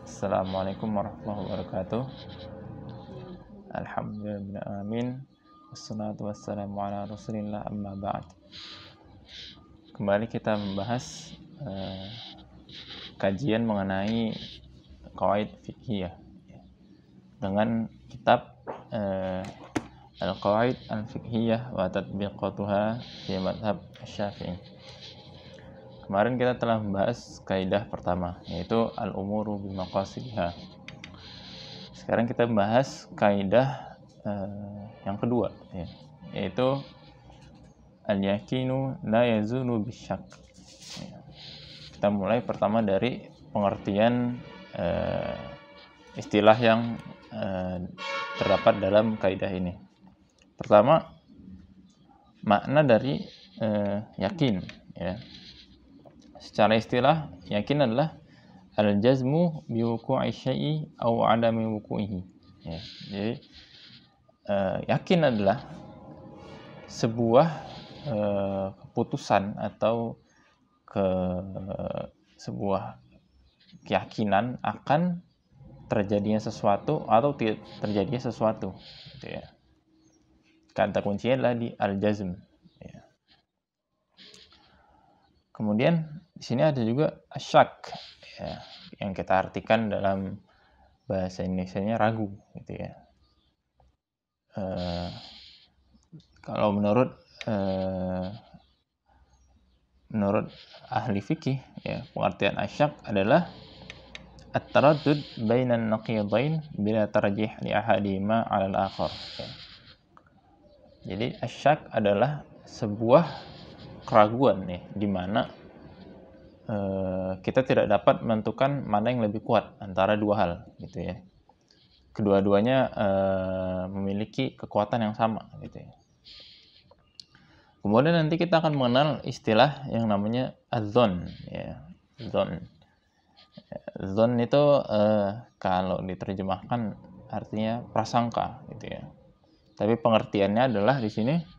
Assalamualaikum warahmatullahi wabarakatuh. Alhamdulillah amin. Wassalatu wassalamu ala rasulillah amma ba'd. Kembali kita membahas kajian mengenai qawaid fiqhiyah dengan kitab Al-Qawaid Al-Fiqhiyah wa Tatbiqatuha fi Madhab Syafi'i. Kemarin kita telah membahas kaidah pertama, yaitu al-umuru bimaqasidiha. Sekarang kita membahas kaidah yang kedua, yaitu al-yakinu la yazulu bisyak. Kita mulai pertama dari pengertian istilah yang terdapat dalam kaidah ini. Pertama, makna dari yakin, ya. Secara istilah, yakin adalah al-jazmu biwuqu'i syai'i aw 'adami wuqu'ihi. Ya, jadi yakin adalah sebuah keputusan atau sebuah keyakinan akan terjadinya sesuatu atau tidak terjadinya sesuatu, gitu ya. Kata kuncinya adalah di al-jazm. Ya. Kemudian di sini ada juga asyak, ya, yang kita artikan dalam bahasa Indonesianya ragu, gitu ya. Kalau menurut ahli fikih, ya, pengertian asyak adalah at-taraddud bainan naqidain bila tarjih li ahadihima 'ala al-akhar. Ya. Jadi asyak adalah sebuah keraguan, nih, di mana kita tidak dapat menentukan mana yang lebih kuat antara dua hal, gitu ya. Kedua-duanya memiliki kekuatan yang sama, gitu ya. Kemudian nanti kita akan mengenal istilah yang namanya adzon, ya. Dzon itu kalau diterjemahkan artinya prasangka, gitu ya. Tapi pengertiannya adalah di sini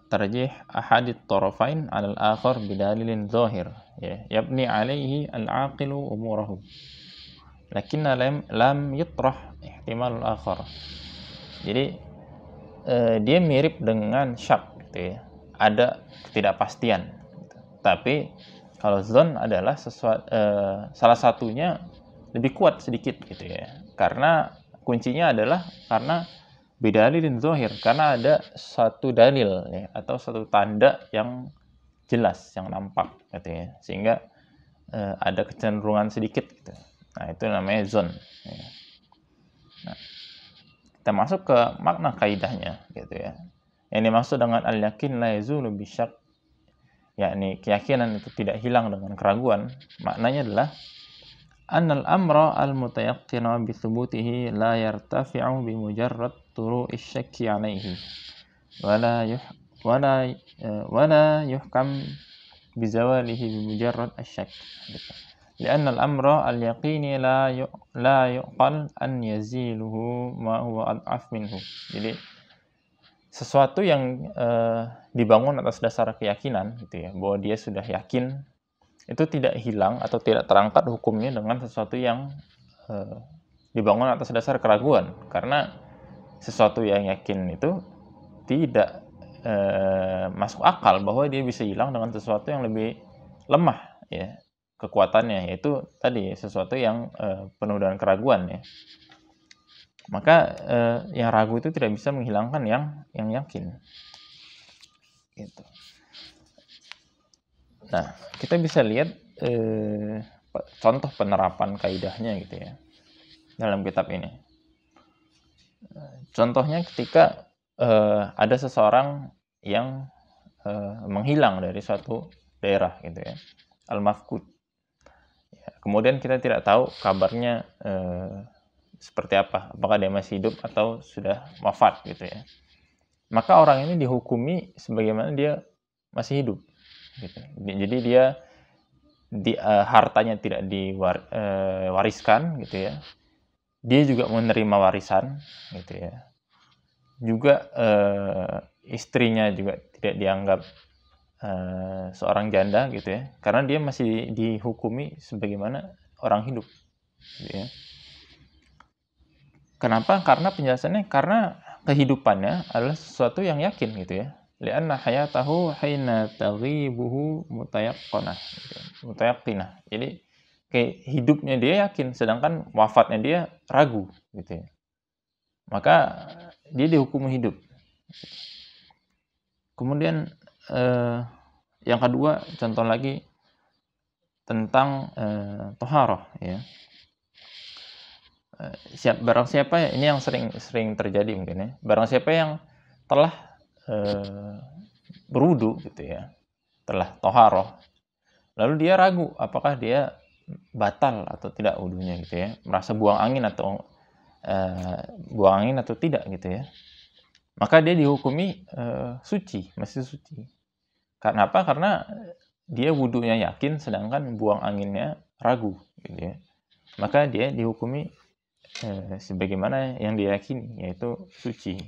tarjih ahadit tarafain 'ala al-akhar bidalilin zahir, ya, yabni 'alaihi al-'aqilu umurahu lakinna lam yutrah ihtimal al-akhar. Jadi dia mirip dengan syak, gitu ya. Ada ketidakpastian, gitu. Tapi kalau zon adalah salah satunya lebih kuat sedikit, gitu ya. Karena kuncinya adalah karena bidalilin zahir, karena ada satu dalil, ya, atau satu tanda yang jelas, yang nampak, gitu ya. Sehingga ada kecenderungan sedikit, gitu. Nah, itu namanya zon, ya. Nah, kita masuk ke makna kaidahnya, gitu ya. Yang dimaksud dengan al-yakin la yazulu bisyak, yakni keyakinan itu tidak hilang dengan keraguan, maknanya adalah annal amra al-mutayaqqina bi thubutihi la yartafi'u bi mujarrad turu'i syakki 'alaihi wala yuhkam bi zawalihi bi mujarrad asyak. لأن الأمر اليقيني لا يقل أن يزيله ما هو أضعف منه. Jadi sesuatu yang dibangun atas dasar keyakinan, gitu ya, bahwa dia sudah yakin, itu tidak hilang atau tidak terangkat hukumnya dengan sesuatu yang dibangun atas dasar keraguan, karena sesuatu yang yakin itu tidak masuk akal bahwa dia bisa hilang dengan sesuatu yang lebih lemah, ya, kekuatannya, yaitu tadi sesuatu yang penuh dengan keraguan, ya. Maka yang ragu itu tidak bisa menghilangkan yang yakin, gitu. Nah, kita bisa lihat contoh penerapan kaidahnya, gitu ya, dalam kitab ini. Contohnya ketika ada seseorang yang menghilang dari suatu daerah, gitu ya, al-mafqud. Ya, kemudian kita tidak tahu kabarnya seperti apa, apakah dia masih hidup atau sudah wafat, gitu ya. Maka orang ini dihukumi sebagaimana dia masih hidup, gitu. Jadi dia hartanya tidak diwariskan, gitu ya. Dia juga menerima warisan, gitu ya. Juga istrinya juga tidak dianggap seorang janda, gitu ya, karena dia masih dihukumi sebagaimana orang hidup, gitu ya. Kenapa? Karena penjelasannya karena kehidupannya adalah sesuatu yang yakin gitu ya. Li'anna hayatahu hina taghibuhu mutayaqqanah gitu. Mutayaqqinah. Jadi kayak hidupnya dia yakin sedangkan wafatnya dia ragu gitu ya. Maka dia dihukum hidup. Kemudian yang kedua contoh lagi tentang toharoh ya. Barang siapa ya, ini yang sering terjadi mungkin ya. Barang siapa yang telah berwudu gitu ya, telah toharoh, lalu dia ragu apakah dia batal atau tidak wudunya gitu ya, merasa buang angin atau tidak gitu ya, maka dia dihukumi suci, masih suci. Karena apa? Karena dia wudunya yakin sedangkan buang anginnya ragu gitu ya. Maka dia dihukumi sebagaimana yang diyakini, yaitu suci.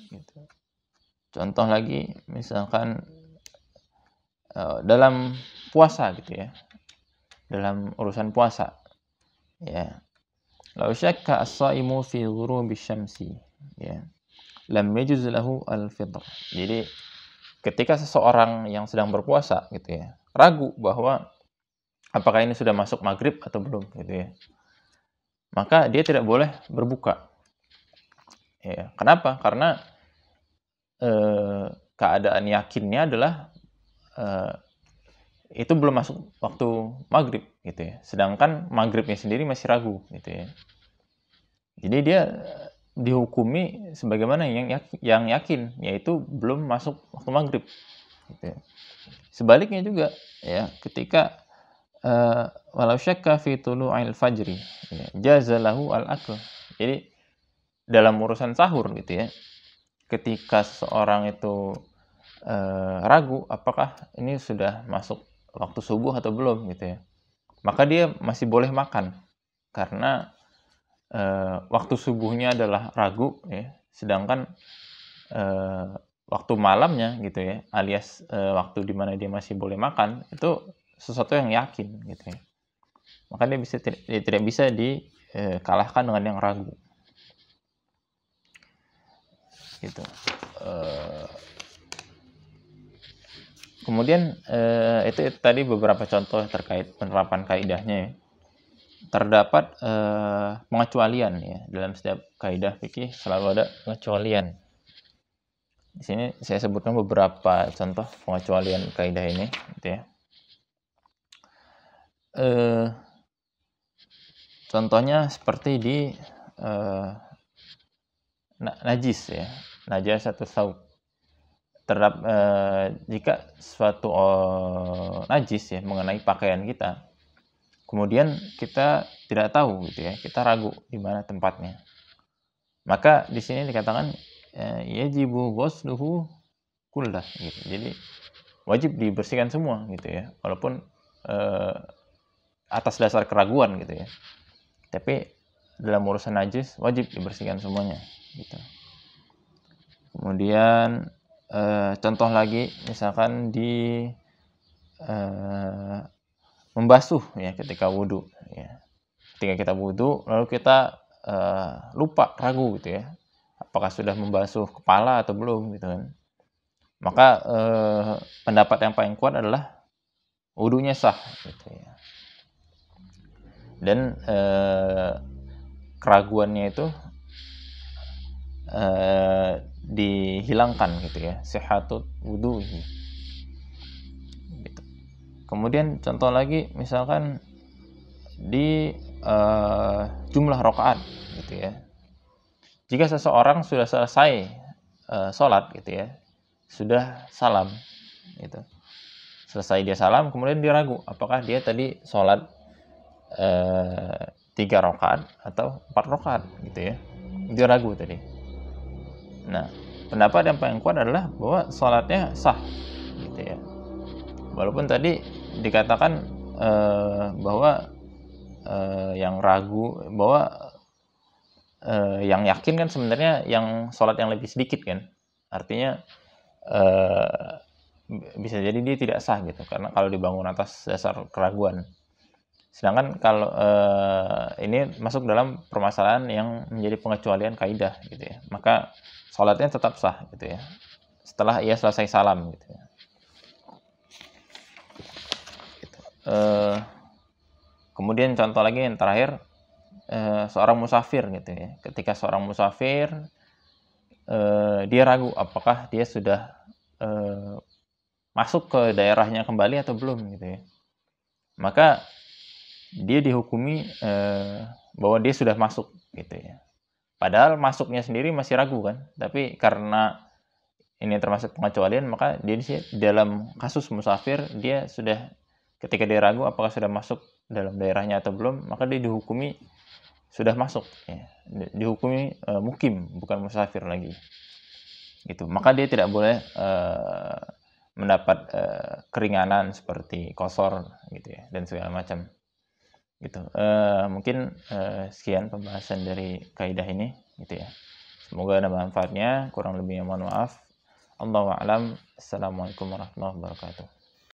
Gitu. Contoh lagi, misalkan dalam puasa gitu ya, dalam urusan puasa, ya, lau syakka as-shaimu fi ghurubi syamsi, ya, lam yajuz lahu al-fitr. Jadi ketika seseorang yang sedang berpuasa gitu ya, ragu bahwa apakah ini sudah masuk maghrib atau belum gitu ya, maka dia tidak boleh berbuka. Ya, kenapa? Karena keadaan yakinnya adalah itu belum masuk waktu maghrib gitu ya. Sedangkan maghribnya sendiri masih ragu gitu ya. Jadi dia dihukumi sebagaimana yang yakin, yaitu belum masuk waktu maghrib. Gitu ya. Sebaliknya juga ya, ketika walau syakka fi tulu'il fajri ya, jazalahu al-akl. Jadi dalam urusan sahur gitu ya, ketika seseorang itu ragu apakah ini sudah masuk waktu subuh atau belum gitu ya, maka dia masih boleh makan karena waktu subuhnya adalah ragu ya, sedangkan waktu malamnya gitu ya, alias waktu di mana dia masih boleh makan itu sesuatu yang yakin gitu ya, maka dia tidak bisa dikalahkan dengan yang ragu gitu. Kemudian itu tadi beberapa contoh terkait penerapan kaidahnya ya. Terdapat pengecualian ya, dalam setiap kaidah fikih selalu ada pengecualian. Di sini saya sebutkan beberapa contoh pengecualian kaidah ini gitu ya. Contohnya seperti di najis ya, najasatu tsaub. Jika suatu najis ya mengenai pakaian kita, kemudian kita tidak tahu gitu ya, kita ragu di mana tempatnya, maka di sini dikatakan yajibu ghusluhu kullah gitu. Jadi wajib dibersihkan semua gitu ya, walaupun atas dasar keraguan gitu ya, tapi dalam urusan najis wajib dibersihkan semuanya gitu. Kemudian contoh lagi misalkan di membasuh ya ketika wudhu ya. Ketika kita wudhu lalu kita lupa, ragu gitu ya, apakah sudah membasuh kepala atau belum gitu kan, maka pendapat yang paling kuat adalah wudhunya sah gitu ya. Dan keraguannya itu dihilangkan gitu ya, sihatut wudhuhi gitu. Kemudian contoh lagi misalkan di jumlah rakaat gitu ya. Jika seseorang sudah selesai sholat gitu ya, sudah salam gitu, selesai dia salam, kemudian dia ragu apakah dia tadi sholat 3 rakaat atau 4 rakaat gitu ya, dia ragu tadi. Nah, pendapat yang paling kuat adalah bahwa sholatnya sah gitu ya, walaupun tadi dikatakan bahwa yang ragu, bahwa yang yakin kan sebenarnya yang sholat yang lebih sedikit kan, artinya bisa jadi dia tidak sah gitu, karena kalau dibangun atas dasar keraguan. Sedangkan kalau ini masuk dalam permasalahan yang menjadi pengecualian kaidah gitu ya, maka sholatnya tetap sah gitu ya, setelah ia selesai salam gitu ya. Kemudian contoh lagi yang terakhir, seorang musafir gitu ya. Ketika seorang musafir dia ragu apakah dia sudah masuk ke daerahnya kembali atau belum gitu ya. Maka dia dihukumi bahwa dia sudah masuk gitu ya. Padahal masuknya sendiri masih ragu kan. Tapi karena ini termasuk pengecualian, maka dia dalam kasus musafir dia sudah, ketika dia ragu apakah sudah masuk dalam daerahnya atau belum, maka dia dihukumi sudah masuk ya. Dihukumi mukim, bukan musafir lagi gitu. Maka dia tidak boleh mendapat keringanan seperti qashar gitu ya, dan segala macam gitu. Mungkin sekian pembahasan dari kaidah ini gitu ya. Semoga ada manfaatnya, kurang lebihnya mohon maaf. Allahu a'lam. Assalamualaikum warahmatullahi wabarakatuh.